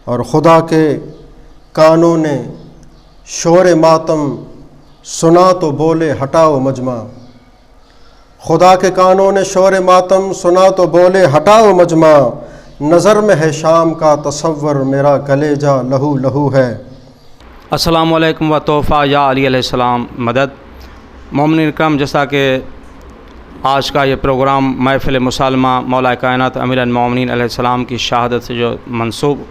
اور خدا کے کانوں نے شور ماتم سنا تو بولے ہٹاؤ مجمع، خدا کے کانوں نے شور ماتم سنا تو بولے ہٹاؤ مجمع، نظر میں ہے شام کا تصور میرا کلیجہ لہو لہو ہے۔ السلام علیکم و توفہ یا علی علیہ السلام مدد۔ مومنین اکرام، جیسا کہ آج کا یہ پروگرام محفل مسالمہ مولا کائنات امیر المومنین علیہ السلام کی شہادت سے جو منسوب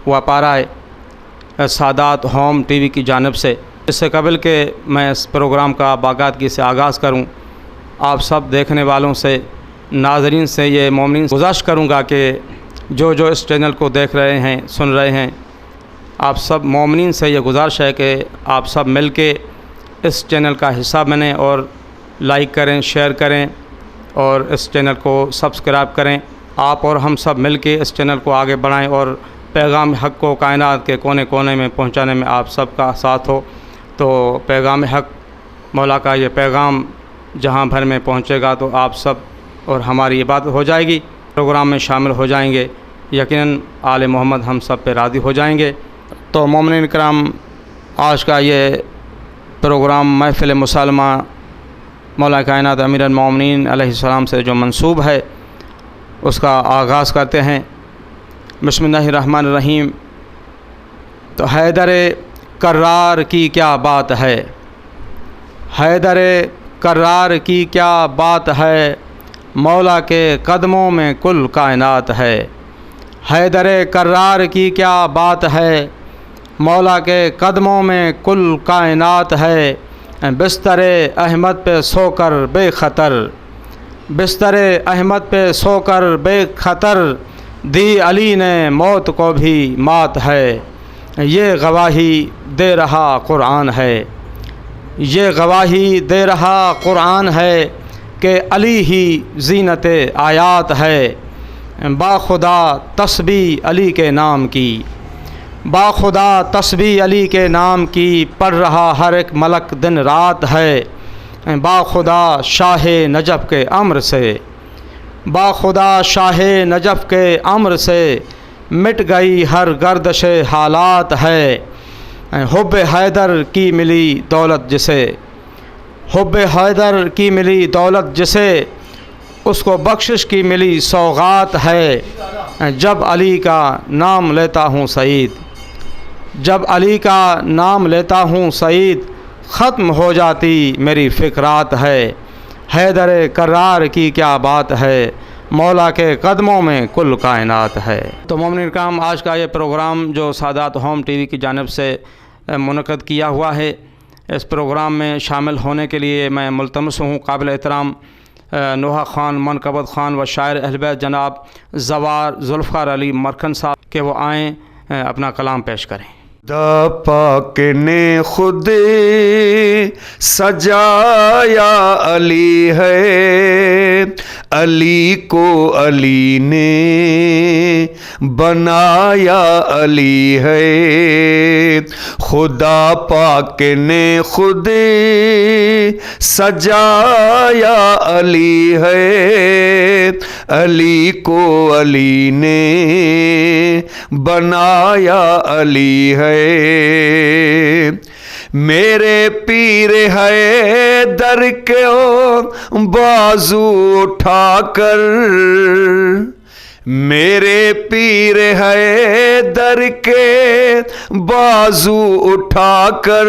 ہوا پا رہا ہے سادات ہوم ٹی وی کی جانب سے، اس سے قبل کہ میں اس پروگرام کا باقاعدگی سے آغاز کروں، آپ سب دیکھنے والوں سے، ناظرین سے یہ مومنین گزارش کروں گا کہ جو اس چینل کو دیکھ رہے ہیں، سن رہے ہیں، آپ سب مومنین سے یہ گزارش ہے کہ آپ سب مل کے اس چینل کا حصہ بنیں اور لائک کریں، شیئر کریں اور اس چینل کو سبسکرائب کریں۔ آپ اور ہم سب مل کے اس چینل کو آگے بڑھائیں اور پیغام حق کو کائنات کے کونے کونے میں پہنچانے میں آپ سب کا ساتھ ہو، تو پیغام حق مولا کا یہ پیغام جہاں بھر میں پہنچے گا تو آپ سب اور ہماری عبادت ہو جائے گی، پروگرام میں شامل ہو جائیں گے، یقیناً آل محمد ہم سب پہ راضی ہو جائیں گے۔ تو مومنین اکرام، آج کا یہ پروگرام محفل مسالمہ مولا کائنات امیر المومنین علیہ السلام سے جو منسوب ہے اس کا آغاز کرتے ہیں۔ بسم اللہ الرحمن الرحیم۔ تو حیدر کرار کی کیا بات ہے، حیدر کرار کی کیا بات ہے، مولا کے قدموں میں کل کائنات ہے۔ حیدر کرار کی کیا بات ہے، مولا کے قدموں میں کل کائنات ہے۔ بستر احمد پہ سو کر بے خطر، بستر احمد پہ سو کر بے خطر، دی علی نے موت کو بھی مات ہے۔ یہ گواہی دے رہا قرآن ہے، یہ گواہی دے رہا قرآن ہے کہ علی ہی زینت آیات ہے۔ باخدا تسبیح علی کے نام کی، باخدا تسبیح علی کے نام کی، پڑھ رہا ہر ایک ملک دن رات ہے۔ باخدا شاہ نجف کے امر سے، باخدا شاہ نجف کے امر سے، مٹ گئی ہر گردش حالات ہے۔ حب حیدر کی ملی دولت جسے، حب حیدر کی ملی دولت جسے، اس کو بخشش کی ملی سوغات ہے۔ جب علی کا نام لیتا ہوں سعید، جب علی کا نام لیتا ہوں سعید، ختم ہو جاتی میری فکرات ہے۔ حیدر کرار کی کیا بات ہے، مولا کے قدموں میں کل کائنات ہے۔ تو مومنین اکرام، آج کا یہ پروگرام جو سادات ہوم ٹی وی کی جانب سے منعقد کیا ہوا ہے، اس پروگرام میں شامل ہونے کے لیے میں ملتمس ہوں قابل احترام نوحہ خان منقبت خان و شاعر اہل بیت جناب زوار ذوالفقار علی مرکن صاحب کہ وہ آئیں اپنا کلام پیش کریں۔ خدا پاک نے خود سجایا علی ہے، علی کو علی نے بنایا علی ہے۔ خدا پاک نے خود سجایا علی ہے، علی کو علی نے بنایا علی ہے۔ میرے پیر حیدر کو بازو اٹھا کر، میرے پیر حیدر کے بازو اٹھا کر،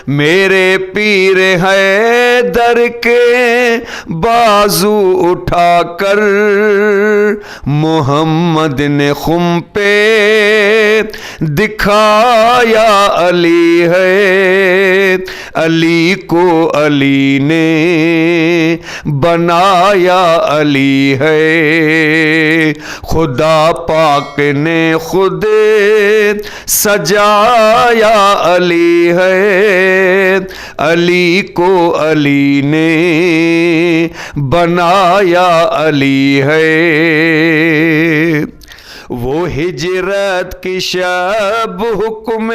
میرے پیر حیدر کے بازو اٹھا کر، محمد نے خم پہ دکھایا علی ہے، علی کو علی نے بنایا علی ہے۔ خدا پاک نے خود سجایا علی ہے، علی کو علی نے بنایا علی ہے۔ وہ ہجرت کی شب حکم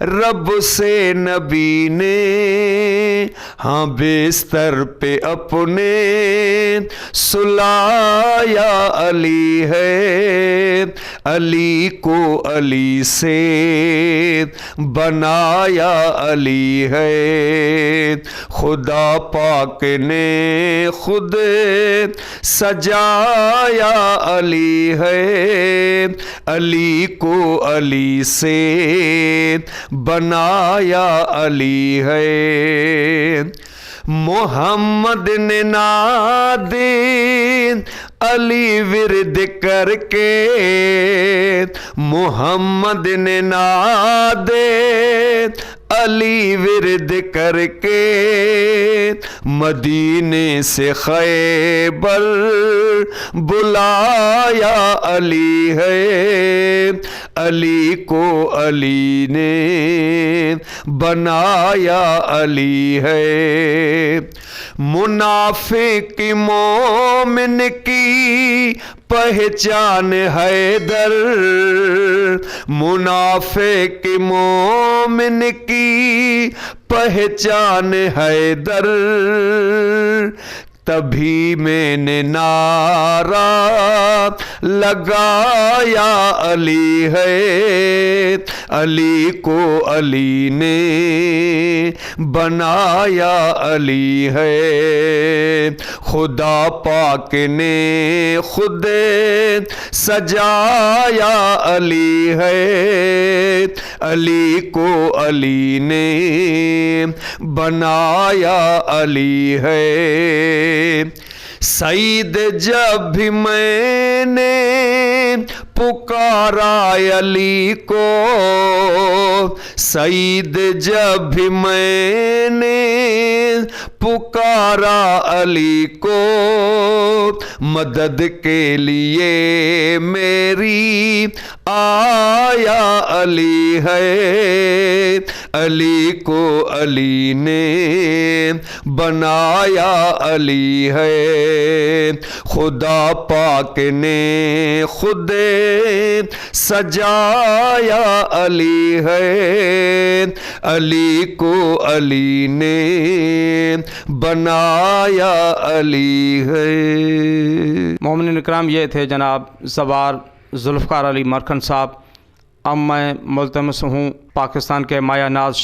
رب سے نبی نے ہاں بستر پہ اپنے سلایا علی ہے، علی کو علی سے بنایا علی ہے، خدا پاک نے خود سجایا علی ہے، علی کو علی سے بنایا علی ہے۔ محمد نے ناد علی ورد کر کے، محمد نے ناد علی ورد کر کے مدینے سے خیبر بلایا علی ہے، علی کو علی نے بنایا علی ہے۔ منافق مومن کی پہچان حیدر، منافق مومن کی پہچان حیدر، تبھی میں نے نعرہ لگایا علی ہے، علی کو علی نے بنایا علی ہے، خدا پاک نے خود سجایا علی ہے، علی کو علی نے بنایا علی ہے۔ سعید جب بھی میں نے پکارا علی کو، سعید جب بھی میں نے پکارا علی کو، مدد کے لیے میری آیا علی ہے، علی کو علی نے بنایا علی ہے، خدا پاک نے خود سجایا علی ہے، علی کو علی نے بنایا علی ہے۔ مومنین اکرام، یہ تھے جناب زوار ذوالفقار علی مرکھن صاحب۔ اب میں ملتمس ہوں پاکستان کے مایہ ناز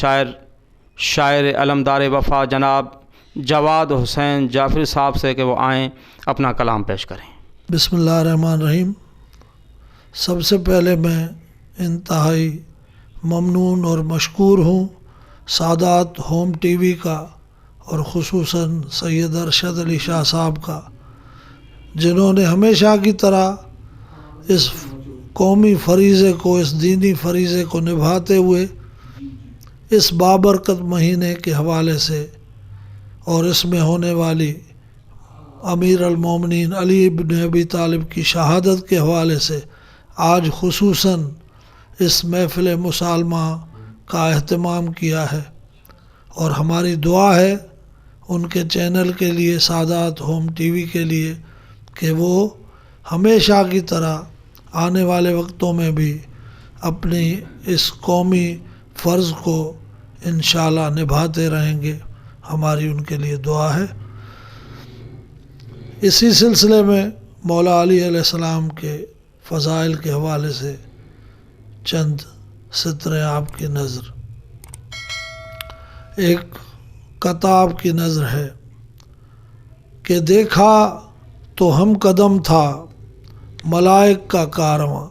شاعر علمدار وفا جناب جواد حسین جعفری صاحب سے کہ وہ آئیں اپنا کلام پیش کریں۔ بسم اللہ الرحمن الرحیم۔ سب سے پہلے میں انتہائی ممنون اور مشکور ہوں سادات ہوم ٹی وی کا، اور خصوصاً سید ارشد علی شاہ صاحب کا، جنہوں نے ہمیشہ کی طرح اس قومی فریضے کو، اس دینی فریضے کو نبھاتے ہوئے اس بابرکت مہینے کے حوالے سے اور اس میں ہونے والی امیر المومنین علی بن ابی طالب کی شہادت کے حوالے سے آج خصوصاً اس محفل مسالمہ کا اہتمام کیا ہے، اور ہماری دعا ہے ان کے چینل کے لیے، سادات ہوم ٹی وی کے لیے، کہ وہ ہمیشہ کی طرح آنے والے وقتوں میں بھی اپنی اس قومی فرض کو انشاءاللہ نبھاتے رہیں گے۔ ہماری ان کے لیے دعا ہے۔ اسی سلسلے میں مولا علی علیہ السلام کے فضائل کے حوالے سے چند سطریں آپ کی نظر۔ ایک کتاب کی نظر ہے کہ دیکھا تو ہم قدم تھا ملائک کا کارواں،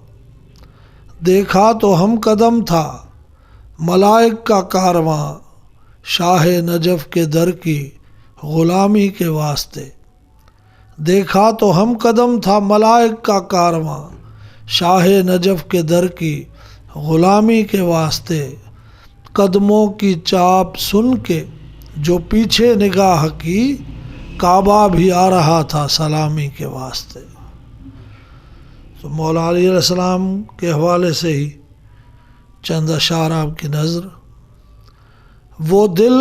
دیکھا تو ہم قدم تھا ملائک کا کارواں، شاہ نجف کے در کی غلامی کے واسطے، دیکھا تو ہم قدم تھا ملائک کا کارواں، شاہ نجف کے در کی غلامی کے واسطے، قدموں کی چاپ سن کے جو پیچھے نگاہ کی، کعبہ بھی آ رہا تھا سلامی کے واسطے۔ تو مولا علی علیہ السلام کے حوالے سے ہی چند اشعار آپ کی نظر۔ وہ دل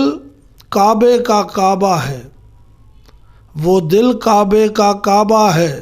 کعبے کا کعبہ ہے، وہ دل کعبے کا کعبہ ہے،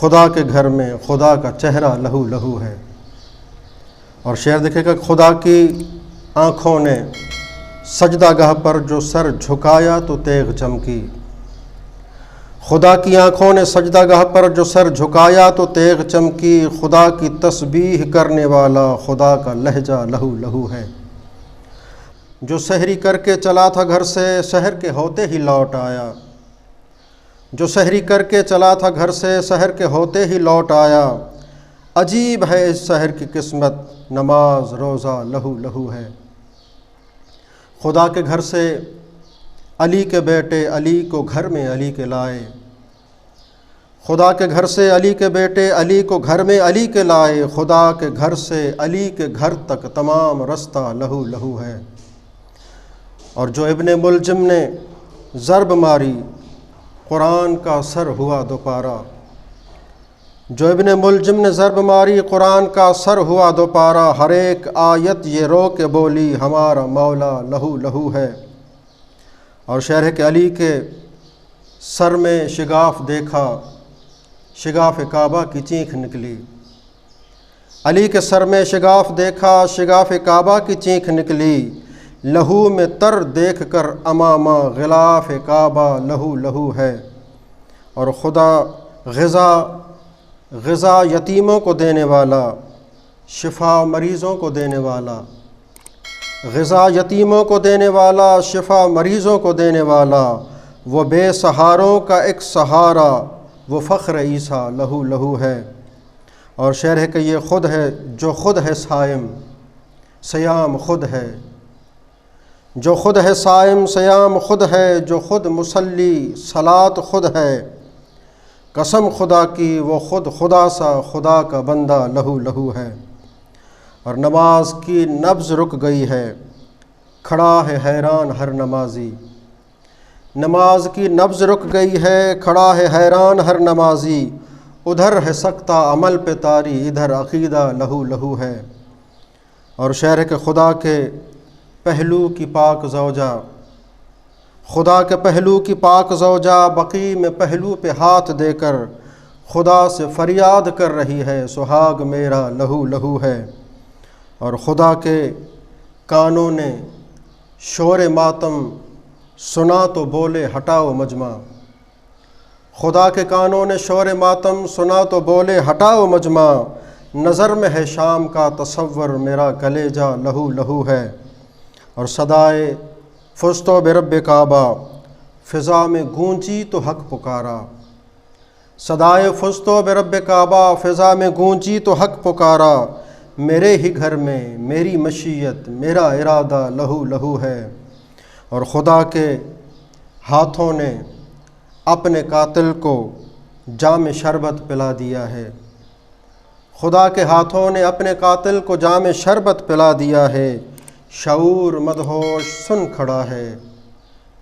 خدا کے گھر میں خدا کا چہرہ لہو لہو ہے۔ اور شعر دیکھے گا، خدا کی آنکھوں نے سجدہ گاہ پر جو سر جھکایا تو تیغ چمکی، خدا کی آنکھوں نے سجدہ گاہ پر جو سر جھکایا تو تیغ چمکی، خدا کی تسبیح کرنے والا خدا کا لہجہ لہو لہو ہے۔ جو سحری کر کے چلا تھا گھر سے سحر کے ہوتے ہی لوٹ آیا، جو سحری کر کے چلا تھا گھر سے سحر کے ہوتے ہی لوٹ آیا، عجیب ہے اس سحر کی قسمت، نماز روزہ لہو لہو ہے۔ خدا کے گھر سے علی کے بیٹے علی کو گھر میں علی کے لائے، خدا کے گھر سے علی کے بیٹے علی کو گھر میں علی کے لائے، خدا کے گھر سے علی کے گھر تک تمام رستہ لہو لہو ہے۔ اور جو ابن ملجم نے ضرب ماری قرآن کا سر ہوا دوپارہ، جو ابن ملجم نے ضرب ماری قرآن کا سر ہوا دوپارہ، ہر ایک آیت یہ رو کے بولی ہمارا مولا لہو لہو ہے۔ اور شعر ہے کہ علی کے سر میں شگاف دیکھا، شگاف کعبہ کی چینخ نکلی، علی کے سر میں شگاف دیکھا، شگاف کعبہ کی چینخ نکلی، لہو میں تر دیکھ کر امامہ غلاف کعبہ لہو لہو ہے۔ اور خدا غذا یتیموں کو دینے والا، شفا مریضوں کو دینے والا، غذا یتیموں کو دینے والا، شفا مریضوں کو دینے والا، وہ بے سہاروں کا ایک سہارا، وہ فخر عیسیٰ لہو لہو ہے۔ اور شعر ہے کہ یہ خود ہے جو خود ہے صائم، صیام خود ہے، جو خود ہے صائم صیام خود ہے، جو خود مصلی صلاۃ خود ہے، قسم خدا کی وہ خود خدا سا خدا کا بندہ لہو لہو ہے۔ اور نماز کی نبض رک گئی ہے، کھڑا ہے حیران ہر نمازی، نماز کی نبض رک گئی ہے، کھڑا ہے حیران ہر نمازی، ادھر ہے سکتہ عمل پہ طاری، ادھر عقیدہ لہو لہو ہے۔ اور شعر ہے کہ خدا کے پہلو کی پاک زوجہ، خدا کے پہلو کی پاک زوجہ بقیع میں پہلو پہ ہاتھ دے کر خدا سے فریاد کر رہی ہے، سہاگ میرا لہو لہو ہے۔ اور خدا کے کانوں نے شور ماتم سنا تو بولے ہٹاؤ مجمع، خدا کے کانوں نے شور ماتم سنا تو بولے ہٹاؤ مجمع، نظر میں ہے شام کا تصور میرا کلیجہ لہو لہو ہے۔ اور صدائے فزت برب کعبہ فضا میں گونجی تو حق پکارا، صدائے فزت برب کعبہ فضا میں گونجی تو حق پکارا، میرے ہی گھر میں میری مشیت میرا ارادہ لہو لہو ہے۔ اور خدا کے ہاتھوں نے اپنے قاتل کو جام شربت پلا دیا ہے، خدا کے ہاتھوں نے اپنے قاتل کو جام شربت پلا دیا ہے، شعور مدہوش سن کھڑا ہے،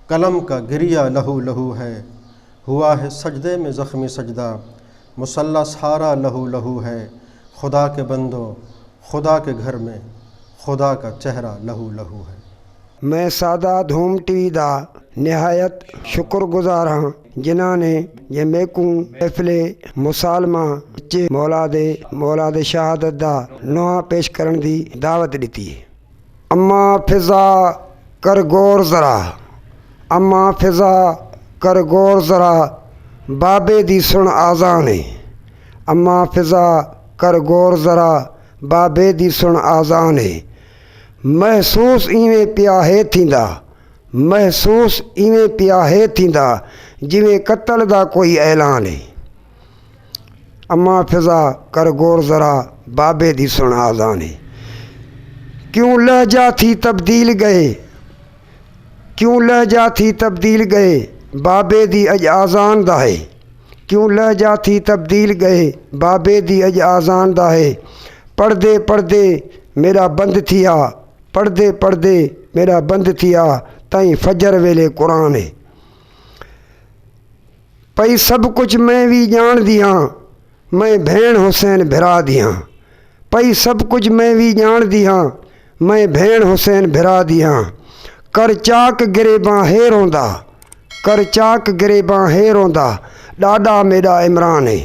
قلم کا گریہ لہو لہو ہے، ہوا ہے سجدے میں زخمی سجدہ، مسلح سارا لہو لہو ہے، خدا کے بندوں خدا کے گھر میں خدا کا چہرہ لہو لہو ہے۔ میں سادات ہوم ٹی وی دا نہایت شکر گزار ہاں جنہاں نے یہ میکوں محفل مسالمہ مولاد شہادت دا نواں پیش کرن دی دعوت دیتی ہے۔ اما فضا کر غور ذرا، اما فضا کر غور ذرا، بابے دی سن آزان ہے، اما فضا کر غور ذرا، بابے دی سن آزان ہے، محسوس ایویں پیا ہے تھیندا، محسوس ایویں پیا ہے تھیندا جویں قتل دا کوئی اعلان ہے، اما فضا کر غور ذرا، بابے دی سن آزان ہے۔ کیوں لہجہ تھی تبدیل گئے، کیوں لہجہ تھی تبدیل گئے، بابے دی اج آزان دا ہے، کیوں لہجہ تھی تبدیل گئے، بابے دی اج آزان دا ہے، پردے پردے میرا بند تھیا، پردے پردے میرا بند تھیا، تائیں فجر ویلے قرآن ہے، پئی سب کچھ میں بھی جان دیاں، میں بھین حسین بھرا دیاں، پئی سب کچھ میں بھی جان دیاں، میں بھین حسین بھرا دیاں، کر چاک گریباں ہے روندا، کر چاک گریباں ہے روندا، ڈاڈا میرا عمران ہے،